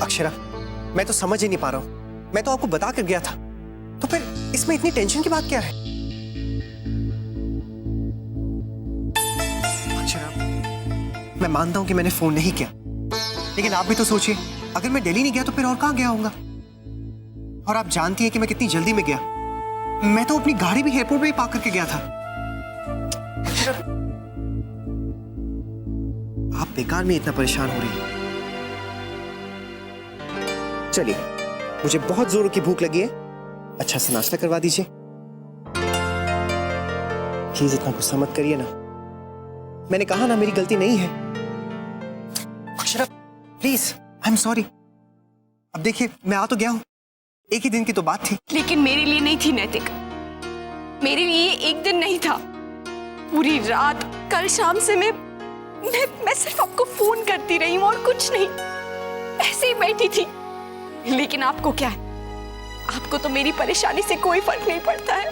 अक्षरा, मैं तो समझ ही नहीं पा रहा हूँ। मैं तो आपको बता कर गया था, तो फिर इसमें इतनी टेंशन की बात क्या है? अक्षरा, मैं मानता हूँ कि मैंने फोन नहीं किया, लेकिन आप भी तो सोचिए, अगर मैं दिल्ली नहीं गया तो फिर और कहाँ गया होऊंगा? और आप जानती हैं कि मैं कितनी जल्दी में गया। मैं तो अपनी गाड़ी भी एयरपोर्ट में ही पार्क करके गया था। आप बेकार में इतना परेशान हो रही हैं। चलिए, मुझे बहुत जोरों की भूख लगी है, अच्छा सा नाश्ता करवा दीजिए। प्लीज इतना गुस्सा मत करिए ना, मैंने कहा ना मेरी गलती नहीं है। Akshara please, I am sorry. अब देखिए, मैं आ तो गया हूं, एक ही दिन की तो बात थी। लेकिन मेरे लिए नहीं थी नैतिक, मेरे लिए एक दिन नहीं था, पूरी रात। कल शाम से मैं सिर्फ आपको फोन करती रही हूँ और कुछ नहीं, ऐसे ही बैठी थी। लेकिन आपको क्या है, आपको तो मेरी परेशानी से कोई फर्क नहीं पड़ता है।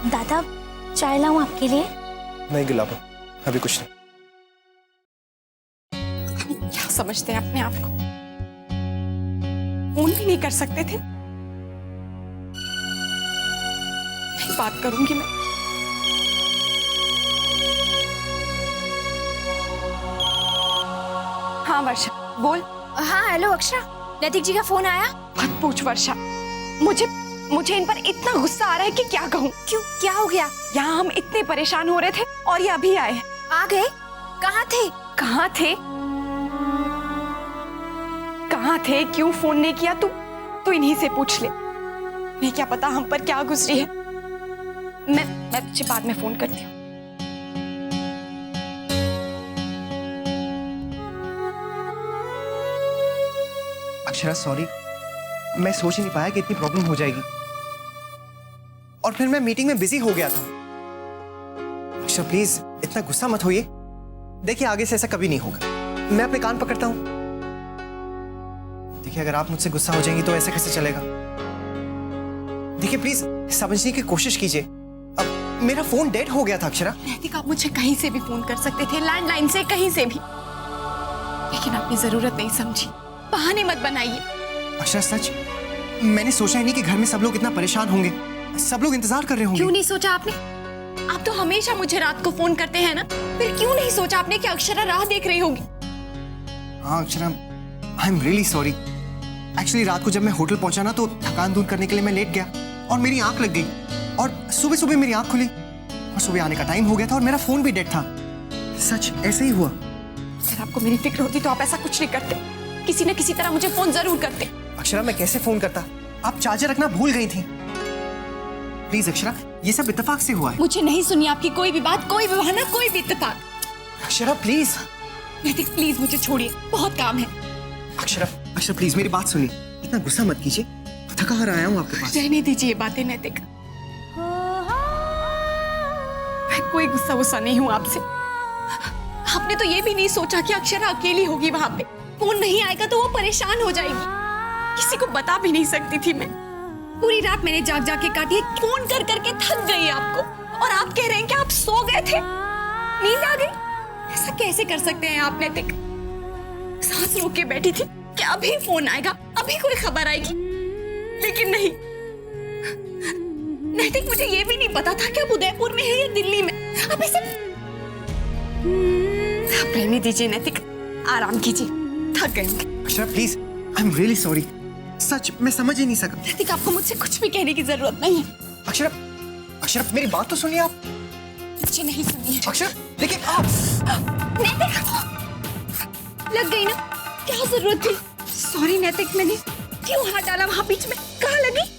दादा, चाय लाऊं आपके लिए? नहीं गुलाबो, अभी कुछ नहीं। क्या समझते हैं अपने आप को, फोन भी नहीं कर सकते थे? नहीं बात करूंगी मैं। हाँ वर्षा, बोल। हाँ हेलो अक्षरा, नैतिक जी का फोन आया? मत पूछ वर्षा, मुझे इन पर इतना गुस्सा आ रहा है कि क्या कहूँ। क्यों, क्या हो गया? यहाँ हम इतने परेशान हो रहे थे और ये अभी आए हैं। आ गए? कहाँ थे? कहाँ थे? कहाँ थे? क्यों फोन नहीं किया? तू इन्हीं से पूछ ले, नहीं क्या पता हम पर क्या गुजरी है। मैं तुझे बाद में फोन करती हूँ। अक्षरा सॉरी, मैं सोच नहीं पाया कि इतनी प्रॉब्लम हो जाएगी, और फिर मैं मीटिंग में बिजी हो गया था। अक्षरा प्लीज इतना गुस्सा मत होइए, देखिए आगे से ऐसा कभी नहीं होगा। मैं अपने कान पकड़ता हूं। देखिए, अगर आप मुझसे गुस्सा हो जाएंगी तो ऐसे कैसे चलेगा? देखिए प्लीज समझने की कोशिश कीजिए, अब मेरा फोन डेड हो गया था। अक्षरा नैतिक, आप मुझे कहीं से भी फोन कर सकते थे, लैंडलाइन से, कहीं से भी, लेकिन आपने जरूरत नहीं समझी। बहाने मत बनाइए। अक्षरा सच, मैंने सोचा ही नहीं कि घर में सब लोग इतना परेशान होंगे, सब लोग इंतजार कर रहे होंगे। क्यों नहीं सोचा आपने? आप तो हमेशा मुझे रात को फोन करते हैं ना, फिर क्यों नहीं सोचा आपने कि अक्षरा राह देख रही होगी? हाँ अक्षरा, आई एम रियली सॉरी। एक्चुअली रात को जब मैं होटल पहुंचा ना, तो थकान दूर करने के लिए मैं लेट गया और मेरी आंख लग गई, और सुबह सुबह मेरी आंख खुली और सुबह आने का टाइम हो गया था और मेरा फोन भी डेड था। सच ऐसे ही हुआ। अगर आपको मेरी फिक्र होती तो आप ऐसा कुछ नहीं करते, किसी न किसी तरह मुझे फोन जरूर करते। अक्षरा मैं कैसे फोन करता? आप चार्जर रखना भूल गई थी। प्लीज अक्षरा, ये सब इत्तेफाक से हुआ है। मुझे नहीं सुनी आपकी कोई भी बात, कोई भी बहाना, कोई भी इत्तेफाक। अक्षरा प्लीज। नैतिक प्लीज मुझे छोड़िए, बहुत काम है। अक्षरा प्लीज मेरी बात सुनिए, इतना गुस्सा मत कीजिए, थका हार आया हूँ आपके पास। रहने दीजिए ये बातें नैतिक, मैं कोई गुस्सा नहीं हूँ आपसे। आपने तो ये भी नहीं सोचा कि अक्षरा अकेली होगी वहां पे, फोन नहीं आएगा तो वो परेशान हो जाएगी। किसी को बता भी नहीं सकती थी मैं। पूरी रात मैंने जाग जाग के काटी है, फोन कर करके थक गई आपको, और आप कह रहे हैं कि आप सो गए थे, नींद आ गई। ऐसा कैसे कर सकते हैं आप नैतिक? सांस रोक के बैठी थी कि अभी फोन आएगा, अभी कोई खबर आएगी, लेकिन नहीं। नैतिक, मुझे ये भी नहीं पता था कि आप उदयपुर में है या दिल्ली में। आप ऐसे आप रहने दीजिए नैतिक, आराम कीजिए, थक गए होंगे। Akshara please, I am really sorry, सच मैं समझ ही नहीं सका। नैतिक, आपको मुझसे कुछ भी कहने की जरूरत नहीं है। अक्षरा मेरी बात तो सुनिए आप। मुझे नहीं सुनी है। अक्षरा देखिए आप। नैतिक, लग गई ना, क्या जरूरत थी? सॉरी नैतिक, मैंने क्यों हाथ डाला वहां बीच में, कहाँ लगी?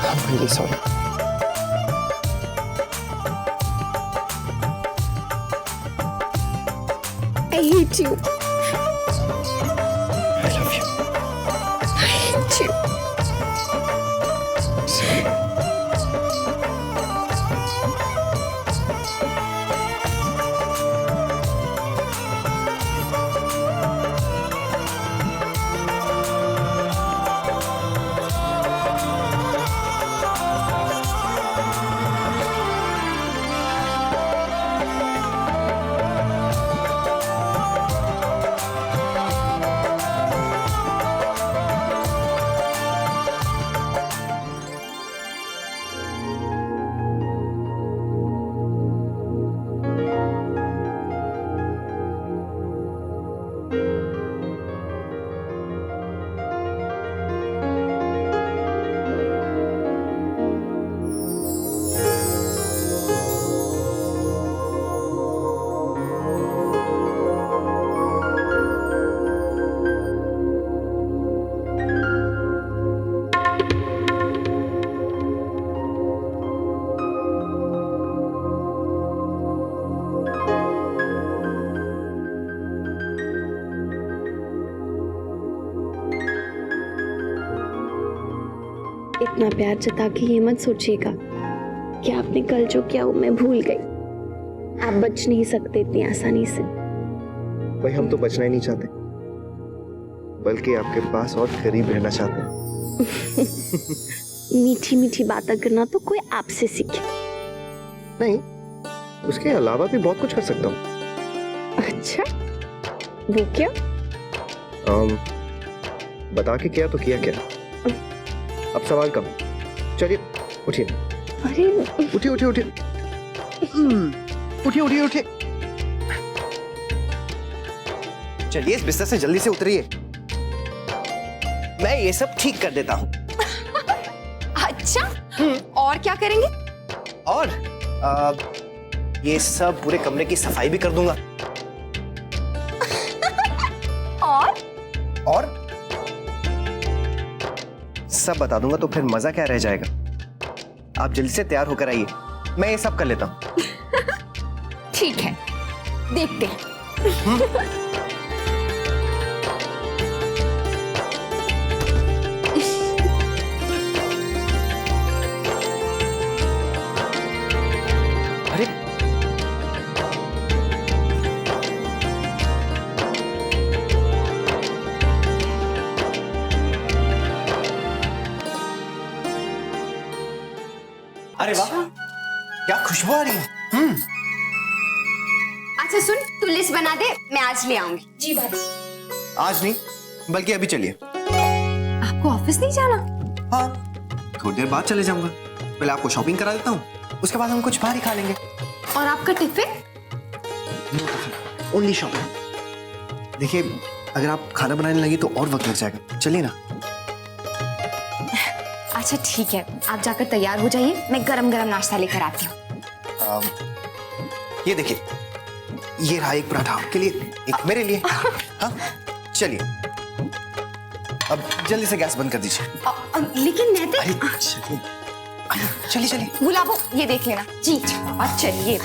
I'm really sorry. I hate you. I love you. I hate you. इतना प्यार जता के ये मत सोचिएगा कि आपने कल जो किया वो मैं भूल गई। आप बच नहीं सकते इतनी आसानी से। भाई हम तो बचना ही नहीं चाहते, बल्कि आपके पास और करीब रहना चाहते हैं। मीठी मीठी बातें करना तो कोई आपसे सीखे। नहीं, उसके अलावा भी बहुत कुछ कर सकता हूँ। अच्छा, वो क्या? बता के किया तो किया क्या? अब सवाल कम। चलिए उठिए। अरे उठिए उठिए उठिए। उठिए उठिए उठिए। चलिए इस बिस्तर से जल्दी से उतरिए, मैं ये सब ठीक कर देता हूँ। अच्छा, और क्या करेंगे? और ये सब पूरे कमरे की सफाई भी कर दूंगा। और सब बता दूंगा, तो फिर मजा क्या रह जाएगा। आप जल्दी से तैयार होकर आइए, मैं ये सब कर लेता हूँ। ठीक है, देखते हैं। अरे अरे वाह, क्या खुशबू आ रही है। अच्छा सुन, तू लिस्ट बना दे, मैं आज ले आऊंगी। जी भाभी। आज नहीं, बल्कि अभी चलिए। आपको ऑफिस नहीं जाना? हाँ, थोड़ी देर बाद चले जाऊंगा। पहले आपको शॉपिंग करा देता हूँ, उसके बाद हम कुछ बाहर ही खा लेंगे। और आपका टिफिन? Only shopping. देखिए, अगर आप खाना बनाने लगी तो और वक्त लग जाएगा। चलिए ना। अच्छा ठीक है, आप जाकर तैयार हो जाइए, मैं गरम गरम नाश्ता लेकर आती हूँ। ये देखिए, ये रहा एक पराठा आपके लिए, एक मेरे लिए। हाँ, चलिए अब जल्दी से गैस बंद कर दीजिए। लेकिन नैतिक। अरे चलिए चलिए चलिए। गुलाबो, ये देख लेना। जी अब चलिए।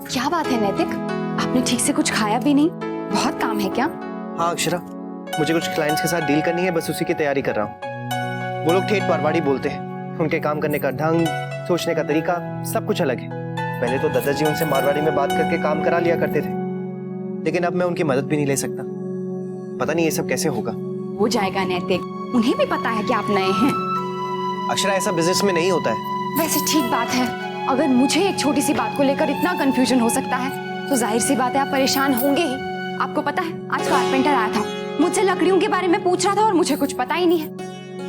क्या बात है नैतिक, आपने ठीक से कुछ खाया भी नहीं? बहुत काम है क्या? हाँ अक्षरा, मुझे कुछ क्लाइंट्स के साथ डील करनी है, बस उसी की तैयारी कर रहा हूँ। वो लोग ठेठ मारवाड़ी बोलते हैं, उनके काम करने का ढंग, सोचने का तरीका सब कुछ अलग है। पहले तो दादाजी उनसे मारवाड़ी में बात करके काम करा लिया करते थे, लेकिन अब मैं उनकी मदद भी नहीं ले सकता। पता नहीं ये सब कैसे होगा। हो जाएगा नैतिक, उन्हें भी पता है कि आप नए हैं। अक्षरा, ऐसा बिजनेस में नहीं होता है। वैसे ठीक बात है, अगर मुझे एक छोटी सी बात को लेकर इतना कंफ्यूजन हो सकता है तो जाहिर सी बात है आप परेशान होंगे ही। आपको पता है, आज कारपेंटर आया था, मुझसे लकड़ियों के बारे में पूछ रहा था और मुझे कुछ पता ही नहीं है।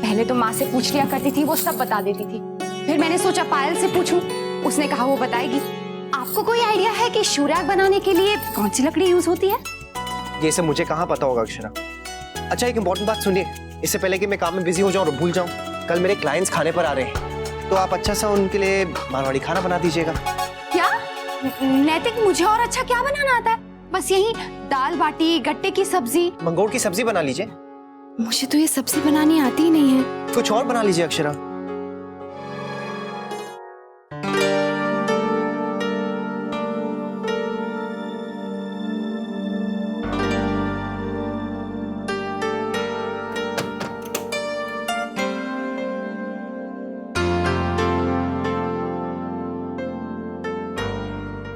पहले तो माँ से पूछ लिया करती थी, वो सब बता देती थी। फिर मैंने सोचा पायल से पूछूं, उसने कहा वो बताएगी। आपको कोई आइडिया है कि शूरैक बनाने के लिए कौन सी लकड़ी यूज होती है? ये सब मुझे कहाँ पता होगा अक्षरा। अच्छा, एक इम्पोर्टेंट बात सुनिए, इससे पहले कि मैं काम में बिजी हो जाऊं और भूल जाऊं। कल मेरे क्लाइंट्स खाने पर आ रहे हैं, तो आप अच्छा सा उनके लिए मारवाड़ी खाना बना दीजिएगा। क्या नैतिक, मुझे और अच्छा क्या बनाना आता है? बस यही दाल बाटी, गट्टे की सब्जी। मंगोड़ की सब्जी बना लीजिए। मुझे तो ये सब्जी बनानी आती ही नहीं है। कुछ और बना लीजिए अक्षरा।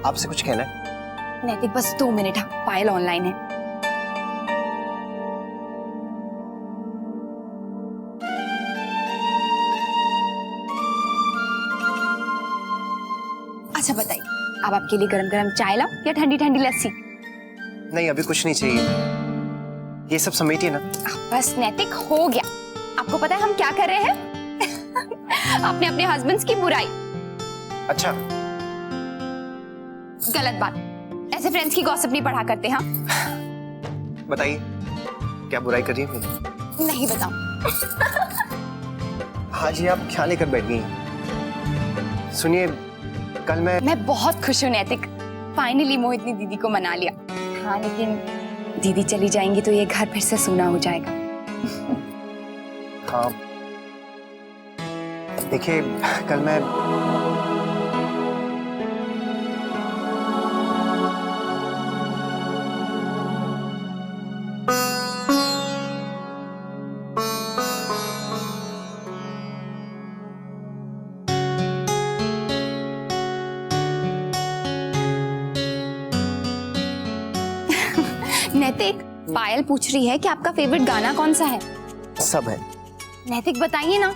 आपसे कुछ कहना है? नैतिक बस 2 मिनट, हाँ, पायल ऑनलाइन है। अच्छा बताइए, अब आपके लिए गरम गरम चाय लाऊं या ठंडी ठंडी लस्सी? नहीं, अभी कुछ नहीं चाहिए, ये सब समेटिए ना। बस नैतिक, हो गया। आपको पता है हम क्या कर रहे हैं? अपने अपने हस्बैंड्स की बुराई। अच्छा, गलत बात, ऐसे फ्रेंड्स की गॉसिप नहीं पढ़ा करते। हाँ बताइए क्या बुराई कर रही है मेरी? नहीं बताऊं। हाँ जी, आप क्या लेकर बैठ गई? सुनिए, कल मैं बहुत खुश हूँ नैतिक, फाइनली मोहित दीदी को मना लिया। हाँ लेकिन दीदी चली जाएंगी तो ये घर फिर से सूना हो जाएगा। हाँ देखिए, कल मैं नैतिक, पायल पूछ रही है कि आपका फेवरेट गाना कौन सा है। सब है। नैतिक बताइए ना,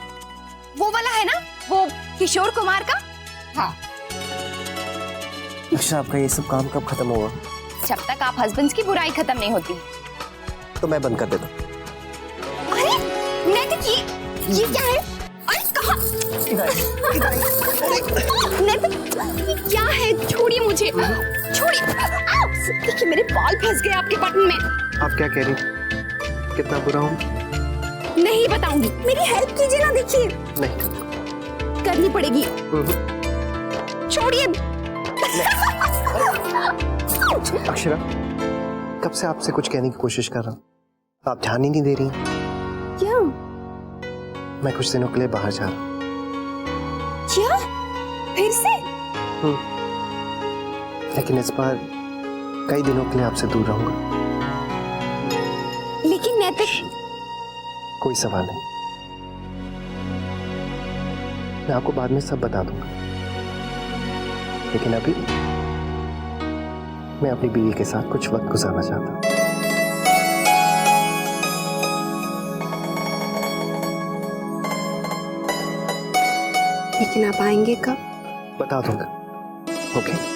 वो वाला है ना, वो किशोर कुमार का। हाँ। अच्छा, आपका ये सब काम कब खत्म होगा? जब तक आप हस्बैंड्स की बुराई खत्म नहीं होती। तो मैं बंद कर देता हूँ। अरे नैतिक, ये क्या है? अरे कहाँ? नैतिक, ये क्या है? छोड़िए मुझे, छोड़िए। देखिए मेरे बाल फंस गए आपके बटन में। आप क्या कह रही? कितना बुरा हूँ? नहीं बताऊंगी, मेरी हेल्प कीजिए ना। देखिए नहीं करनी पड़ेगी। छोड़िए। अक्षरा, कब से आपसे कुछ कहने की कोशिश कर रहा हूँ, आप ध्यान ही नहीं दे रही। क्यों? मैं कुछ दिनों के लिए बाहर जा रहा हूँ। क्या? फिर से? लेकिन इस बार कई दिनों के लिए आपसे दूर रहूंगा। लेकिन नैतिक, कोई सवाल नहीं, मैं आपको बाद में सब बता दूंगा। लेकिन अभी मैं अपनी बीवी के साथ कुछ वक्त गुजारना चाहता हूँ। लेकिन आप आएंगे कब? बता दूंगा। ओके?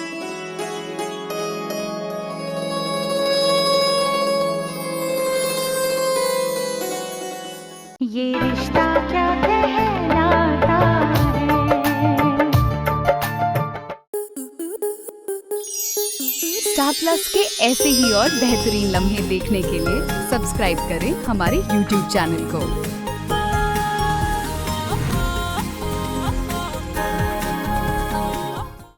ये रिश्ता क्या कहलाता है। स्टार प्लस के ऐसे ही और बेहतरीन लम्हे देखने के लिए सब्सक्राइब करें हमारे YouTube चैनल को।